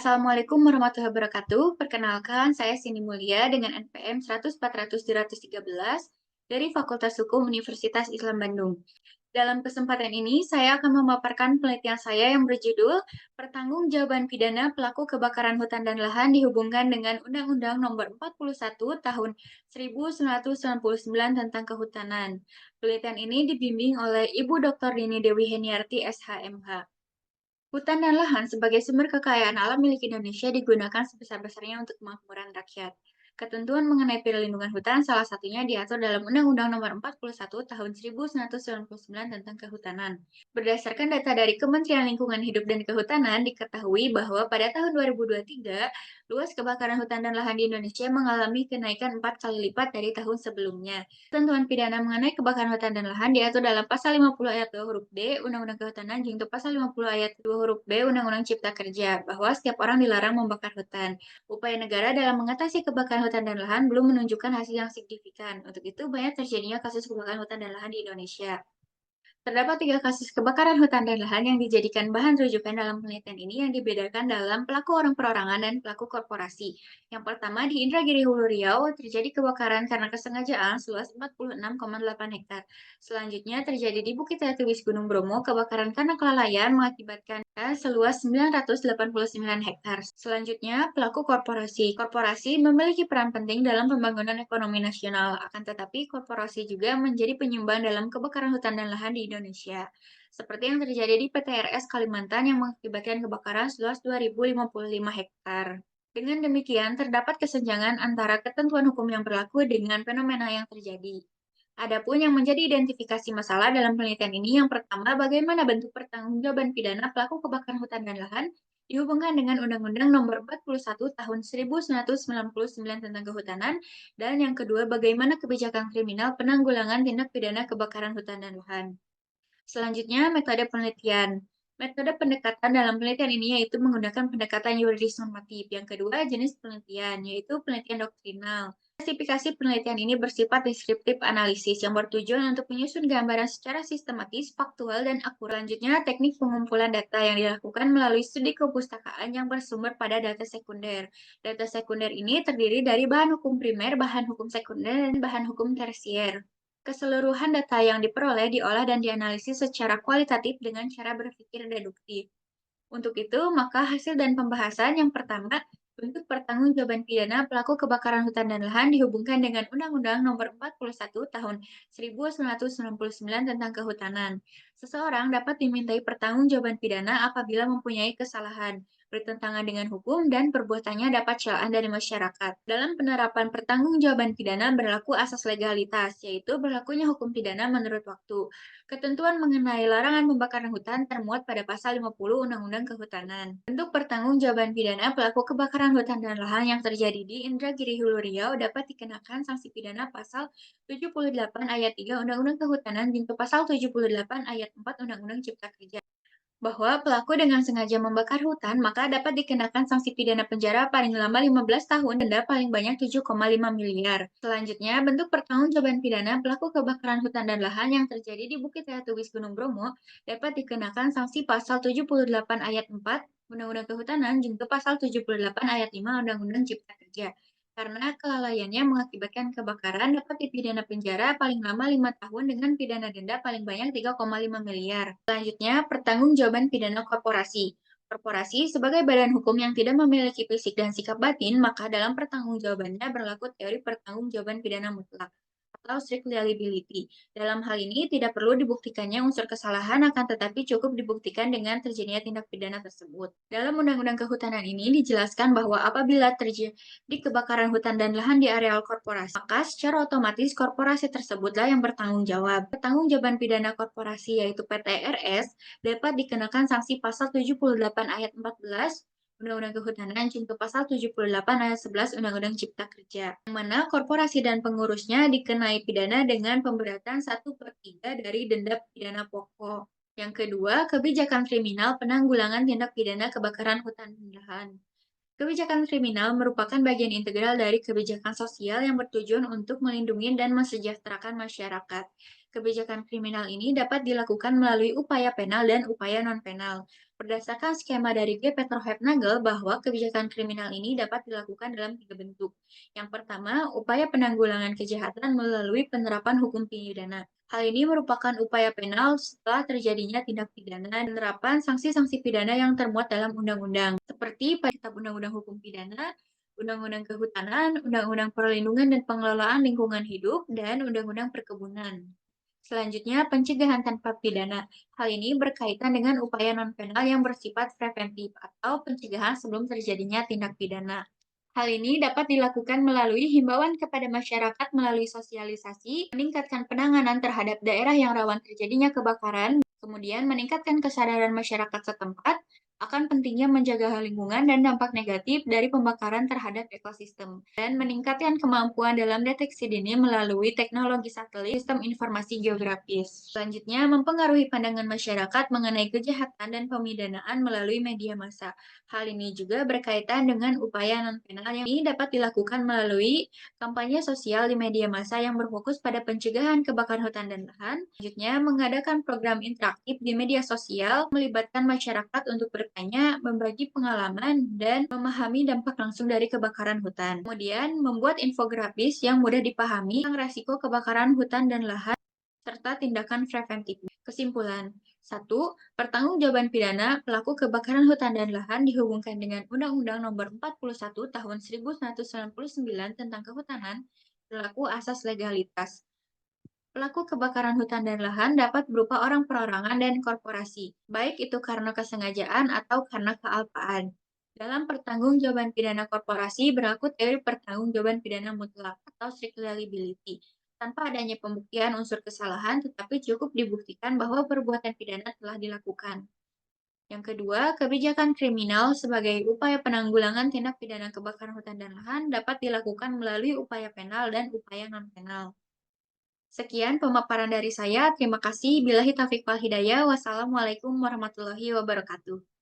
Assalamualaikum warahmatullahi wabarakatuh. Perkenalkan, saya Sini Mulia dengan NPM 100-400-213 dari Fakultas Hukum Universitas Islam Bandung. Dalam kesempatan ini, saya akan memaparkan penelitian saya yang berjudul Pertanggungjawaban Pidana Pelaku Kebakaran Hutan dan Lahan dihubungkan dengan Undang-Undang Nomor 41 Tahun 1999 tentang Kehutanan. Penelitian ini dibimbing oleh Ibu Dr. Dini Dewi Heniarti, SHMH. Hutan dan lahan sebagai sumber kekayaan alam milik Indonesia digunakan sebesar-besarnya untuk kemakmuran rakyat. Ketentuan mengenai perlindungan hutan salah satunya diatur dalam Undang-Undang Nomor 41 Tahun 1999 tentang Kehutanan. Berdasarkan data dari Kementerian Lingkungan Hidup dan Kehutanan, diketahui bahwa pada tahun 2023, luas kebakaran hutan dan lahan di Indonesia mengalami kenaikan 4 kali lipat dari tahun sebelumnya. Ketentuan pidana mengenai kebakaran hutan dan lahan diatur dalam Pasal 50 ayat 2 huruf D Undang-Undang Kehutanan junto Pasal 50 ayat 2 huruf B Undang-Undang Cipta Kerja bahwa setiap orang dilarang membakar hutan. Upaya negara dalam mengatasi kebakaran hutan dan lahan belum menunjukkan hasil yang signifikan. Untuk itu, banyak terjadinya kasus kebakaran hutan dan lahan di Indonesia. Terdapat 3 kasus kebakaran hutan dan lahan yang dijadikan bahan rujukan dalam penelitian ini yang dibedakan dalam pelaku orang perorangan dan pelaku korporasi. Yang pertama, di Indragiri Hulu Riau, terjadi kebakaran karena kesengajaan seluas 46,8 hektar. Selanjutnya, terjadi di Bukit Tetuis Gunung Bromo, kebakaran karena kelalaian mengakibatkan seluas 989 hektar. Selanjutnya, pelaku korporasi. Korporasi memiliki peran penting dalam pembangunan ekonomi nasional, akan tetapi korporasi juga menjadi penyumbang dalam kebakaran hutan dan lahan di Indonesia. Seperti yang terjadi di PTRS Kalimantan yang mengakibatkan kebakaran seluas 2.055 hektar. Dengan demikian, terdapat kesenjangan antara ketentuan hukum yang berlaku dengan fenomena yang terjadi. Adapun yang menjadi identifikasi masalah dalam penelitian ini yang pertama, bagaimana bentuk pertanggungjawaban pidana pelaku kebakaran hutan dan lahan dihubungkan dengan Undang-Undang Nomor 41 Tahun 1999 tentang Kehutanan, dan yang kedua, bagaimana kebijakan kriminal penanggulangan tindak pidana kebakaran hutan dan lahan. Selanjutnya, metode penelitian. Metode pendekatan dalam penelitian ini yaitu menggunakan pendekatan yuridis normatif. Yang kedua, jenis penelitian, yaitu penelitian doktrinal. Klasifikasi penelitian ini bersifat deskriptif analisis yang bertujuan untuk menyusun gambaran secara sistematis, faktual, dan akurat. Selanjutnya, teknik pengumpulan data yang dilakukan melalui studi kepustakaan yang bersumber pada data sekunder. Data sekunder ini terdiri dari bahan hukum primer, bahan hukum sekunder, dan bahan hukum tersier. Keseluruhan data yang diperoleh diolah dan dianalisis secara kualitatif dengan cara berpikir deduktif. Untuk itu, maka hasil dan pembahasan yang pertama, bentuk pertanggungjawaban pidana pelaku kebakaran hutan dan lahan dihubungkan dengan Undang-Undang Nomor 41 Tahun 1999 tentang Kehutanan. Seseorang dapat dimintai pertanggungjawaban pidana apabila mempunyai kesalahan, bertentangan dengan hukum, dan perbuatannya dapat celaan dari masyarakat. Dalam penerapan pertanggungjawaban pidana berlaku asas legalitas, yaitu berlakunya hukum pidana menurut waktu. Ketentuan mengenai larangan pembakaran hutan termuat pada Pasal 50 Undang-Undang Kehutanan. Bentuk pertanggungjawaban pidana pelaku kebakaran hutan dan lahan yang terjadi di Indragiri Hulu Riau dapat dikenakan sanksi pidana Pasal 78 Ayat 3 Undang-Undang Kehutanan junto Pasal 78 Ayat 4 Undang-Undang Cipta Kerja. Bahwa pelaku dengan sengaja membakar hutan, maka dapat dikenakan sanksi pidana penjara paling lama 15 tahun, denda paling banyak 7,5 miliar. Selanjutnya, bentuk pertanggungjawaban pidana pelaku kebakaran hutan dan lahan yang terjadi di Bukit Tetuis Gunung Bromo dapat dikenakan sanksi pasal 78 ayat 4 Undang-Undang Kehutanan junto pasal 78 ayat 5 Undang-Undang Cipta Kerja. Karena kelalaiannya mengakibatkan kebakaran dapat dipidana penjara paling lama 5 tahun dengan pidana denda paling banyak 3,5 miliar. Selanjutnya, pertanggungjawaban pidana korporasi. Korporasi sebagai badan hukum yang tidak memiliki fisik dan sikap batin, maka dalam pertanggungjawabannya berlaku teori pertanggungjawaban pidana mutlak atau strict liability. Dalam hal ini tidak perlu dibuktikannya unsur kesalahan, akan tetapi cukup dibuktikan dengan terjadinya tindak pidana tersebut. Dalam Undang-Undang Kehutanan ini dijelaskan bahwa apabila terjadi kebakaran hutan dan lahan di areal korporasi, maka secara otomatis korporasi tersebutlah yang bertanggung jawab. Pertanggungjawaban pidana korporasi yaitu PTRS dapat dikenakan sanksi pasal 78 ayat 14 Undang-Undang Kehutanan junto pasal 78 ayat 11 Undang-Undang Cipta Kerja, yang mana korporasi dan pengurusnya dikenai pidana dengan pemberatan 1/3 dari denda pidana pokok. Yang kedua, kebijakan kriminal penanggulangan tindak pidana kebakaran hutan dan lahan. Kebijakan kriminal merupakan bagian integral dari kebijakan sosial yang bertujuan untuk melindungi dan mensejahterakan masyarakat. Kebijakan kriminal ini dapat dilakukan melalui upaya penal dan upaya non-penal. Berdasarkan skema dari G. Petrohep-Nagel bahwa kebijakan kriminal ini dapat dilakukan dalam tiga bentuk. Yang pertama, upaya penanggulangan kejahatan melalui penerapan hukum pidana. Hal ini merupakan upaya penal setelah terjadinya tindak pidana dan penerapan sanksi-sanksi pidana yang termuat dalam undang-undang, seperti pada Kitab Undang-Undang Hukum Pidana, Undang-Undang Kehutanan, Undang-Undang Perlindungan dan Pengelolaan Lingkungan Hidup, dan Undang-Undang Perkebunan. Selanjutnya, pencegahan tanpa pidana. Hal ini berkaitan dengan upaya non-penal yang bersifat preventif atau pencegahan sebelum terjadinya tindak pidana. Hal ini dapat dilakukan melalui himbauan kepada masyarakat melalui sosialisasi, meningkatkan penanganan terhadap daerah yang rawan terjadinya kebakaran, kemudian meningkatkan kesadaran masyarakat setempat akan pentingnya menjaga lingkungan dan dampak negatif dari pembakaran terhadap ekosistem, dan meningkatkan kemampuan dalam deteksi dini melalui teknologi satelit sistem informasi geografis. Selanjutnya, mempengaruhi pandangan masyarakat mengenai kejahatan dan pemidanaan melalui media massa. Hal ini juga berkaitan dengan upaya non-penal yang ini dapat dilakukan melalui kampanye sosial di media massa yang berfokus pada pencegahan kebakaran hutan dan lahan. Selanjutnya, mengadakan program interaktif di media sosial, melibatkan masyarakat untuk bertanya, membagi pengalaman, dan memahami dampak langsung dari kebakaran hutan. Kemudian, membuat infografis yang mudah dipahami tentang resiko kebakaran hutan dan lahan, serta tindakan preventif. Kesimpulan, 1. Pertanggungjawaban pidana pelaku kebakaran hutan dan lahan dihubungkan dengan Undang-Undang Nomor 41 Tahun 1999 tentang Kehutanan, berlaku asas legalitas. Pelaku kebakaran hutan dan lahan dapat berupa orang perorangan dan korporasi, baik itu karena kesengajaan atau karena kealpaan. Dalam pertanggungjawaban pidana korporasi berlaku teori pertanggungjawaban pidana mutlak atau strict liability, tanpa adanya pembuktian unsur kesalahan, tetapi cukup dibuktikan bahwa perbuatan pidana telah dilakukan. Yang kedua, kebijakan kriminal sebagai upaya penanggulangan tindak pidana kebakaran hutan dan lahan dapat dilakukan melalui upaya penal dan upaya non-penal. Sekian pemaparan dari saya. Terima kasih. Billahi taufiq wal hidayah. Wassalamualaikum warahmatullahi wabarakatuh.